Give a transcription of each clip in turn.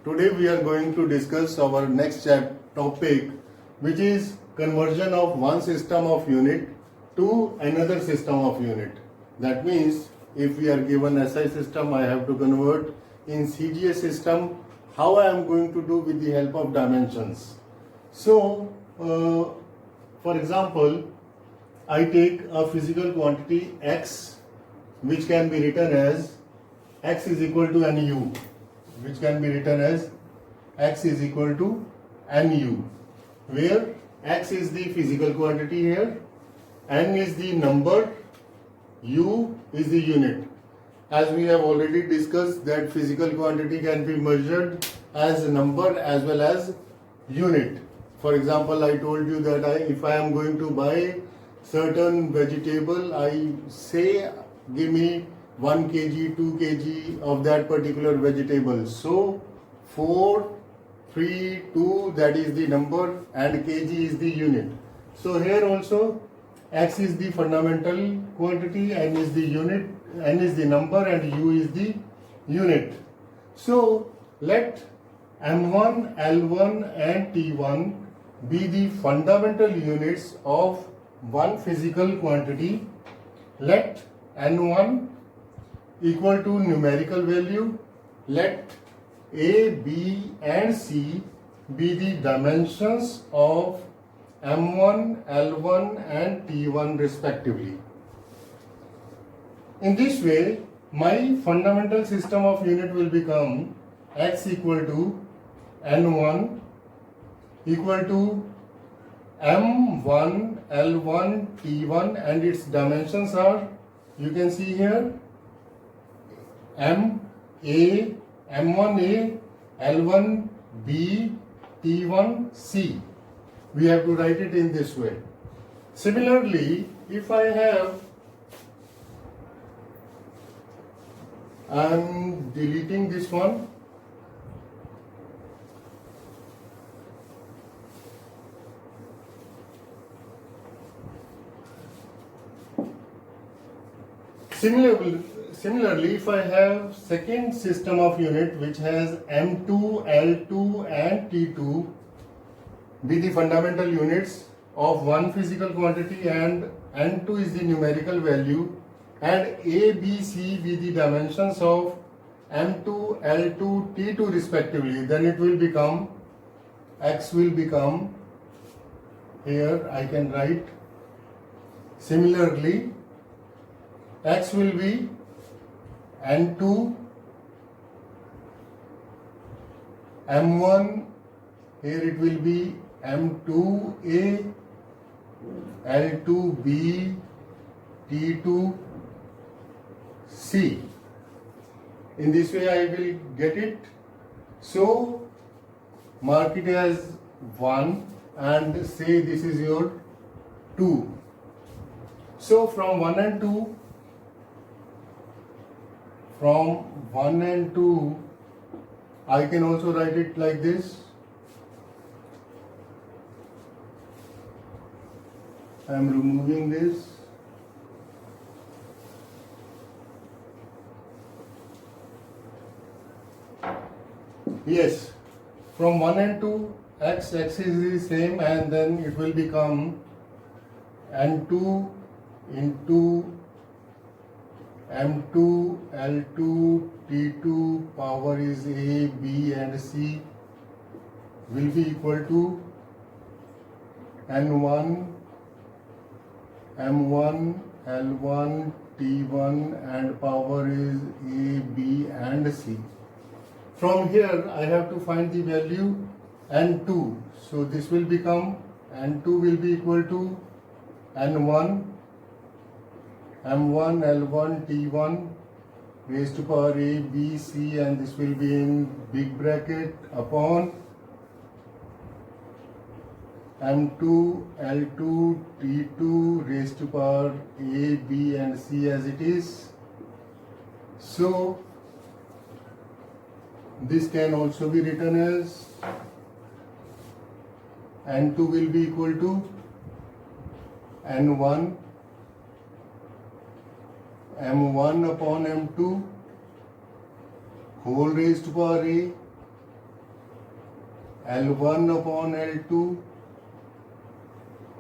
Today we are going to discuss our next topic, which is conversion of one system of unit to another system of unit. That means if we are given SI system, I have to convert in CGS system. How I am going to do with the help of dimensions. So, for example, I take a physical quantity x, which can be written as x is equal to nu, which can be written as x is equal to nu, where x is the physical quantity here, n is the number, u is the unit. As we have already discussed that physical quantity can be measured as a number as well as unit. For example, I told you that if I am going to buy certain vegetable, I say give me 1 kg, 2 kg of that particular vegetable. So 4, 3, 2, that is the number and kg is the unit. So here also x is the fundamental quantity, n is the unit, n is the number and u is the unit. So let m1, L1 and T1 be the fundamental units of one physical quantity. Let n1 equal to numerical value. Let A, B and C be the dimensions of M1, L1 and T1 respectively. In this way, my fundamental system of unit will become x equal to N1 equal to M1, L1, T1 and its dimensions are, you can see here, M1A, L1B, T1C. We have to write it in this way. Similarly, if I have, I am deleting this one. Similarly, if I have second system of unit which has M2, L2 and T2 be the fundamental units of one physical quantity and N2 is the numerical value and A, B, C be the dimensions of M2, L2, T2 respectively, then it will become, X will become, here I can write, similarly X will be N2, M1, here it will be M2A, L2B, T2C. In this way I will get it. So mark it as 1 and say this is your 2. So from 1 and 2, I can also write it like this. I am removing this. Yes, from 1 and 2, x is the same and then it will become N2 into M2, L2, T2 power is A, B and C will be equal to N1, M1, L1, T1 and power is A, B and C. From here I have to find the value N2. So this will become, N2 will be equal to N1, M1, L1, T1 raised to power A, B, C and this will be in big bracket upon M2, L2, T2 raised to power A, B and C as it is. So this can also be written as N2 will be equal to N1 M1 upon M2 whole raised to power A L1 upon L2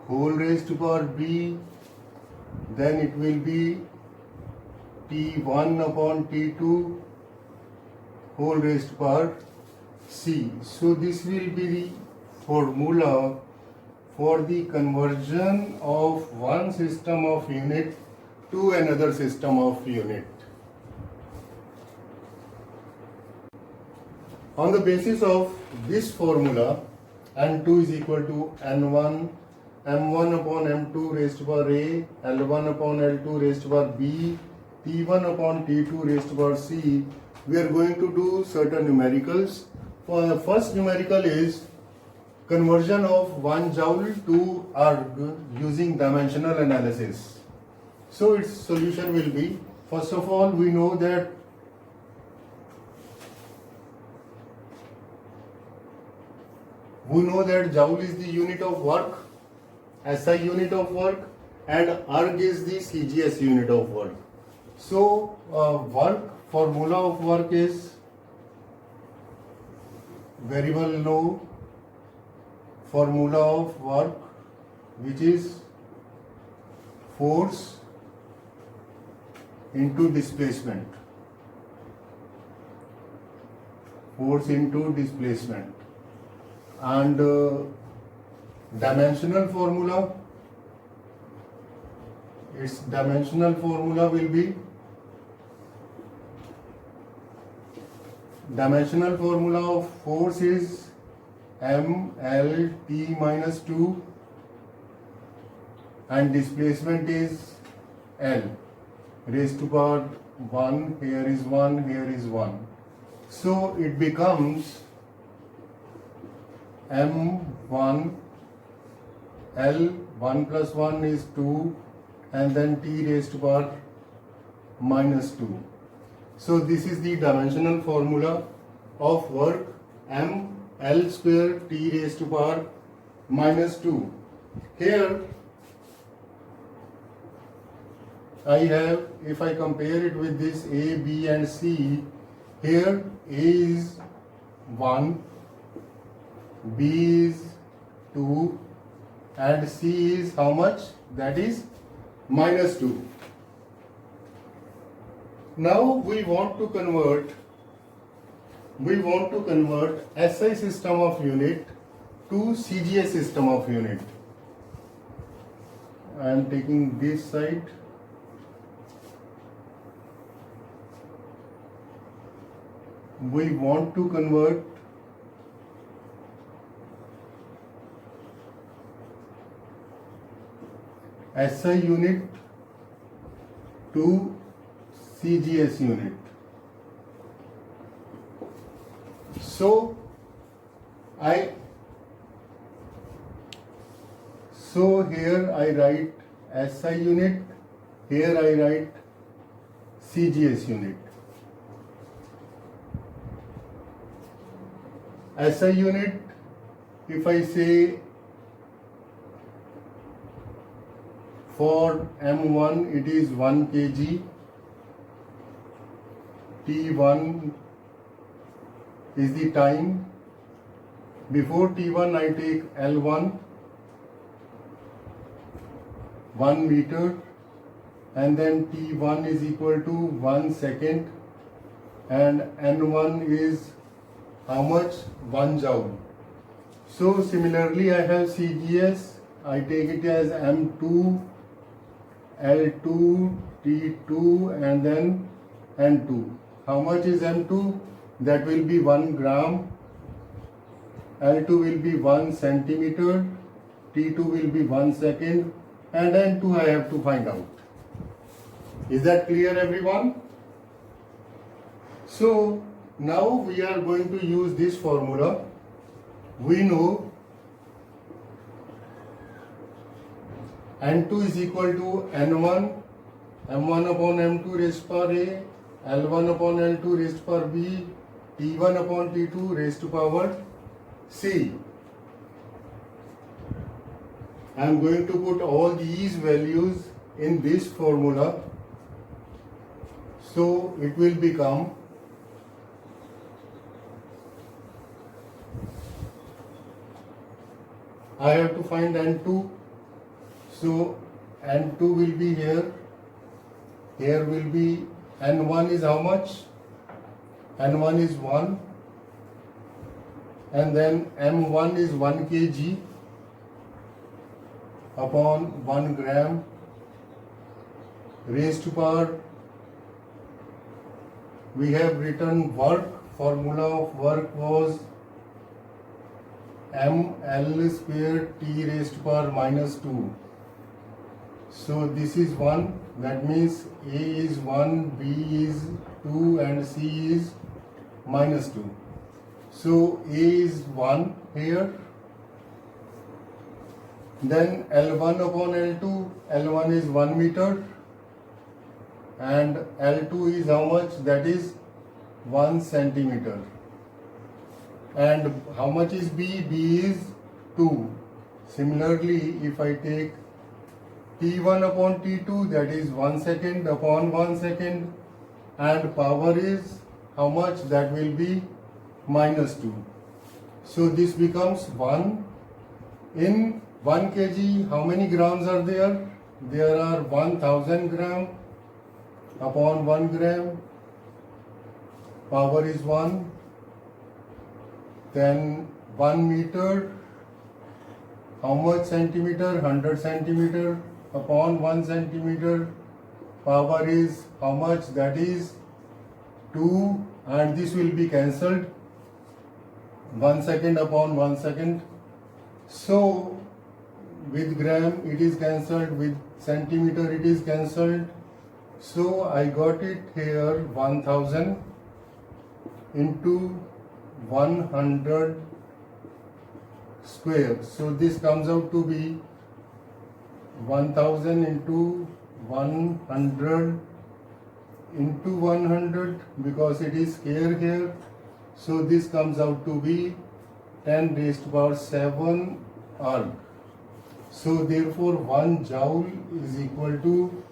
whole raised to power B, then it will be T1 upon T2 whole raised to power C. So this will be the formula for the conversion of one system of unit to another system of unit. On the basis of this formula, N2 is equal to N1, M1 upon M2 raised to power A, L1 upon L2 raised to power B, T1 upon T2 raised to power C. We are going to do certain numericals. For the first numerical is conversion of 1 joule to erg using dimensional analysis. So its solution will be, first of all, we know that joule is the unit of work, SI unit of work, and erg is the CGS unit of work. So formula of work is variable law formula of work, which is force into displacement. Force into displacement. And dimensional formula, its dimensional formula will be dimensional formula of force is mLT minus 2 and displacement is L raised to power 1, here is 1, here is 1. So it becomes M1 L 1 plus 1 is 2 and then T raised to power minus 2. So this is the dimensional formula of work M L square T raised to power minus 2. Here I have, if I compare it with this A, B and C, here A is 1, B is 2 and C is how much? That is minus 2. Now we want to convert SI system of unit to CGS system of unit. I am taking this side. We want to convert SI unit to CGS unit. So here I write SI unit, here I write CGS unit. SI unit, if I say for M1 it is 1 kg, T1 is the time. Before T1 I take L1 1 meter and then T1 is equal to 1 second and N1 is how much? 1 joule. So similarly I have CGS, I take it as M2, L2, T2 and then N2. How much is M2? That will be 1 gram. L2 will be 1 centimeter. T2 will be 1 second. And N2 I have to find out. Is that clear, everyone? So now we are going to use this formula. We know N2 is equal to N1, M1 upon M2 raised to power A, L1 upon L2 raised to power B, T1 upon T2 raised to power C. I am going to put all these values in this formula. So it will become I have to find N2. So N2 will be here. Here will be N1 is how much? N1 is 1. And then M1 is 1 kg upon 1 gram raised to power. We have written work. Formula of work was ml square t raised to power minus 2. So this is 1. That means A is 1, B is 2 and C is minus 2. So A is 1 here. Then L1 upon L2. L1 is 1 meter. And L2 is how much? That is 1 centimeter. And how much is B? B is 2. Similarly, if I take T1 upon T2, that is 1 second upon 1 second, and power is how much? That will be minus 2. So this becomes 1. In 1 kg, how many grams are there? There are 1000 gram upon 1 gram. Power is 1. Then 1 meter, how much centimeter? 100 centimeter upon 1 centimeter. Power is how much? That is 2, and this will be cancelled. 1 second upon 1 second. So with gram it is cancelled, with centimeter it is cancelled. So I got it here 1000 into 100 square. So this comes out to be 1000 into 100 into 100, because it is square here. So this comes out to be 10 raised to power 7 erg. So therefore 1 joule is equal to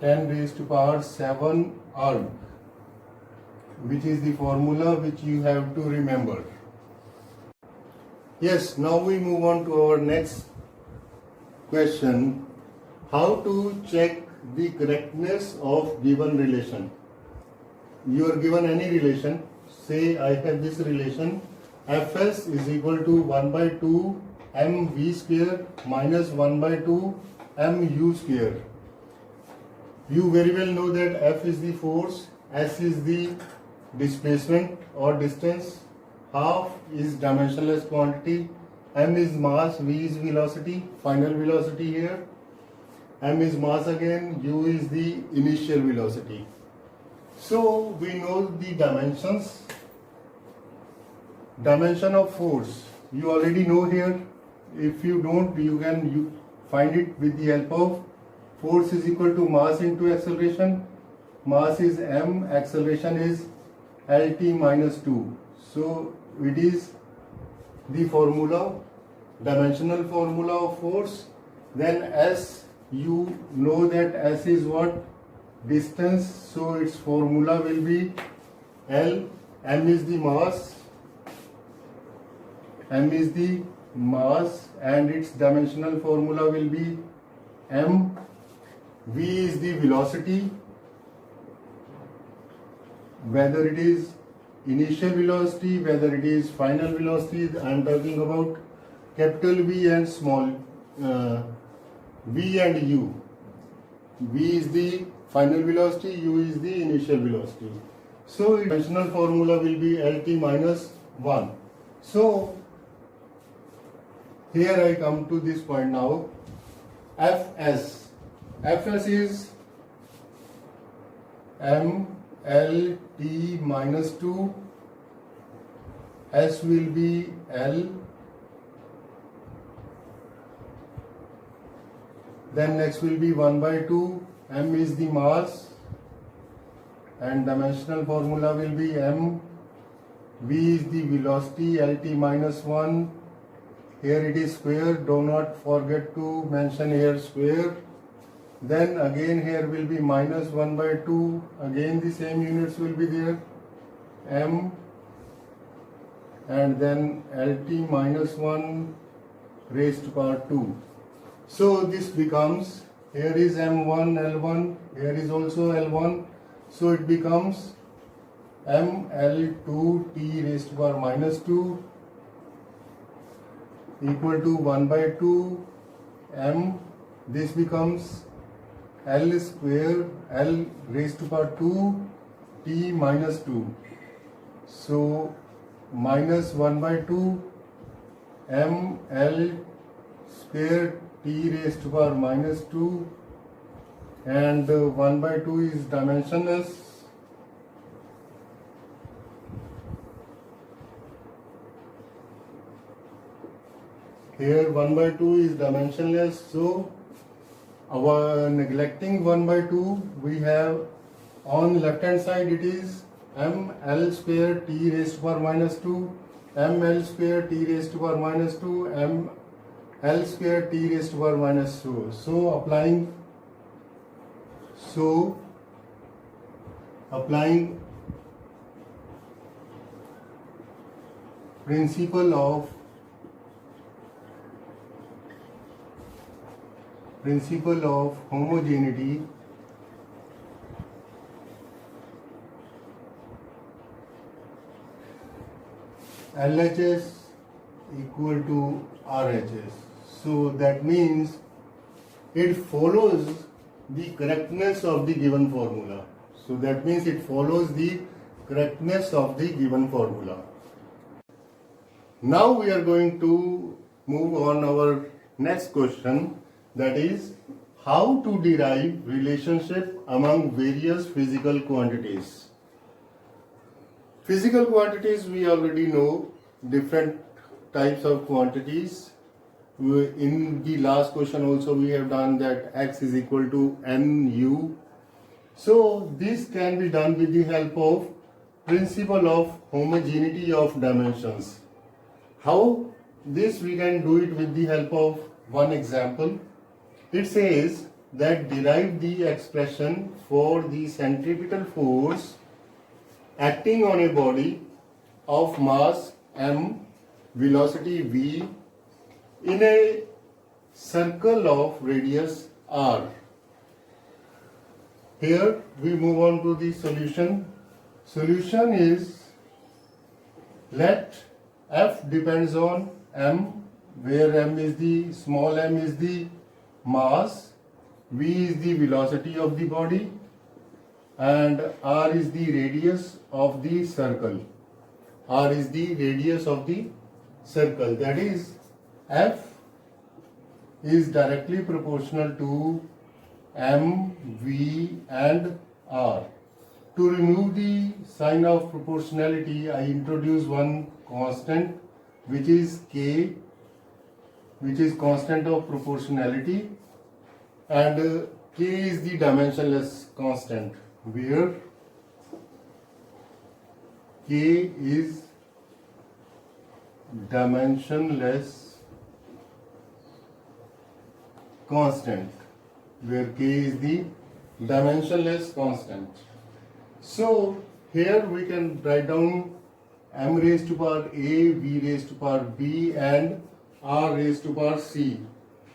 10 raised to power 7 erg, which is the formula which you have to remember. Yes, now we move on to our next question. How to check the correctness of given relation? You are given any relation. Say I have this relation, Fs is equal to 1 by 2 mv square minus 1 by 2 mu square. You very well know that F is the force, S is the displacement or distance, half is dimensionless quantity, m is mass, v is velocity, final velocity here, m is mass again, u is the initial velocity. So we know the dimensions. Dimension of force you already know here. If you don't, you can find it with the help of force is equal to mass into acceleration. Mass is m, acceleration is lt minus 2. So it is the formula, dimensional formula of force. Then S, you know that S is what? Distance. So its formula will be L. M is the mass. M is the mass and its dimensional formula will be m. V is the velocity, whether it is initial velocity, whether it is final velocity. I am talking about capital V and small v and u. V is the final velocity, u is the initial velocity. So dimensional formula will be lt minus 1. So here I come to this point now. Fs. Fs is m l t minus 2. S will be L. Then next will be 1 by 2. M is the mass and dimensional formula will be m. V is the velocity, lt minus 1. Here it is square. Do not forget to mention here square. Then again here will be minus 1 by 2. Again the same units will be there. M and then lt minus 1 raised to power 2. So this becomes, here is m1 L1, here is also L1, so it becomes mL2 t raised to power minus 2 equal to 1 by 2 m. This becomes L square L raised to power 2 t minus 2. So minus 1 by 2 m L square t raised to power minus 2, and 1 by 2 is dimensionless. Here 1 by 2 is dimensionless, so our neglecting 1 by 2, we have on left hand side it is mL square t raised to power minus 2, mL square t raised to power minus 2, mL square t raised to power minus 2. So applying principle of homogeneity, LHS equal to RHS. So that means it follows the correctness of the given formula. So that means it follows the correctness of the given formula. Now we are going to move on our next question, that is how to derive relationship among various physical quantities. Physical quantities we already know, different types of quantities. In the last question also we have done that x is equal to nu. So this can be done with the help of principle of homogeneity of dimensions. How this we can do it with the help of one example. It says that derive the expression for the centripetal force acting on a body of mass m, velocity v, in a circle of radius r. Here we move on to the solution. Solution is, let F depends on m, where m is the small m is the mass, v is the velocity of the body, and r is the radius of the circle. R is the radius of the circle. That is, F is directly proportional to m, v, and r. To remove the sign of proportionality, I introduce one constant, which is k, which is constant of proportionality, and k is the dimensionless constant, where k is dimensionless constant, where k is the dimensionless constant. So here we can write down m raised to power a, v raised to power b, and r raised to power c,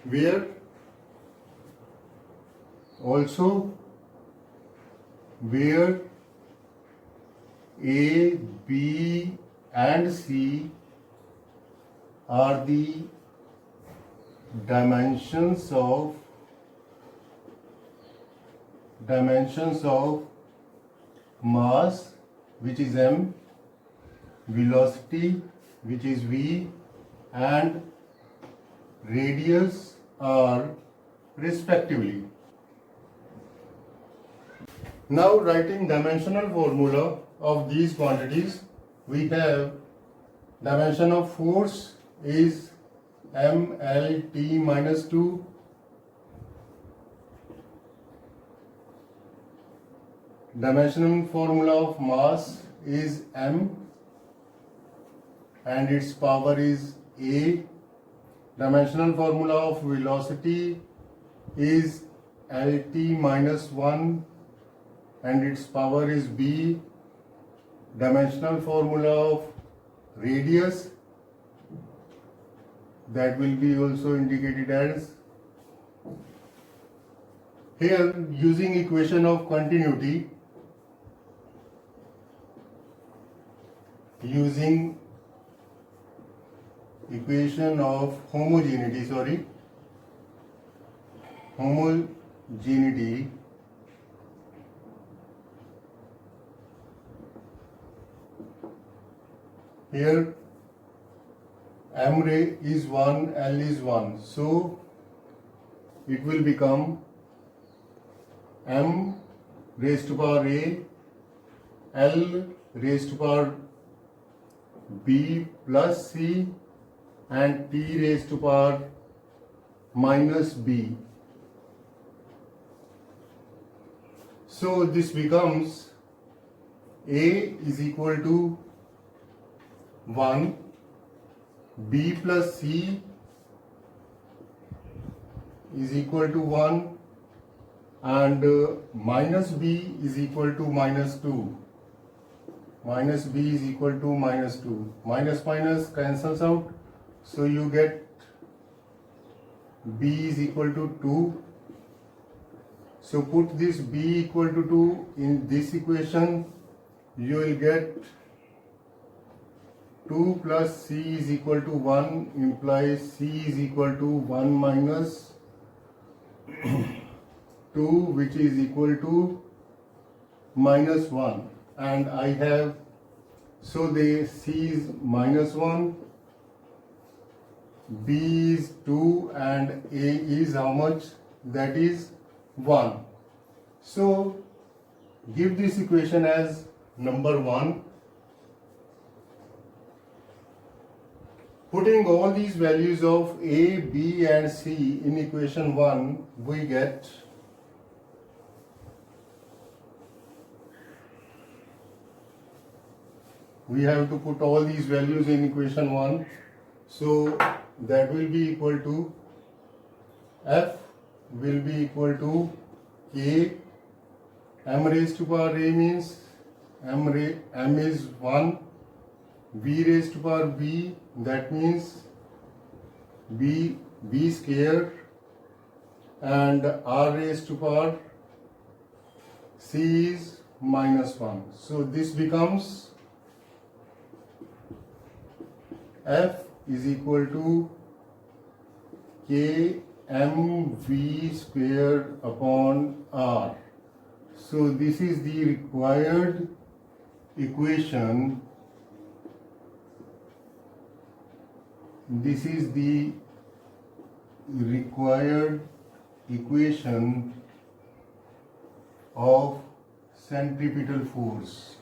where a, b, and c are the dimensions of mass, which is m, velocity, which is v, and radius r, respectively. Now writing dimensional formula of these quantities, we have dimension of force is mLt minus 2, dimensional formula of mass is m and its power is a, dimensional formula of velocity is Lt minus 1 and its power is b, dimensional formula of radius that will be also indicated as. Here, using equation of continuity, using equation of homogeneity, here m ray is 1, L is 1, so it will become m raised to power a, L raised to power b plus c, and t raised to power minus b. So this becomes a is equal to 1, b plus c is equal to 1, and minus b is equal to minus 2. Minus b is equal to minus 2. Minus minus cancels out, so you get b is equal to 2. So put this b equal to 2 in this equation, you will get 2 plus c is equal to 1 implies c is equal to 1 minus 2, which is equal to minus 1, and I have, so the c is minus 1, b is 2, and a is how much? That is 1. So give this equation as number 1. Putting all these values of a, b and c in equation 1, we get we have to put all these values in equation 1, so that will be equal to f will be equal to k, m raised to power a means m is 1, b raised to power b, that means b square, and r raised to power c is minus 1. So this becomes f is equal to k mv square upon r. So this is the required equation. This is the required equation of centripetal force.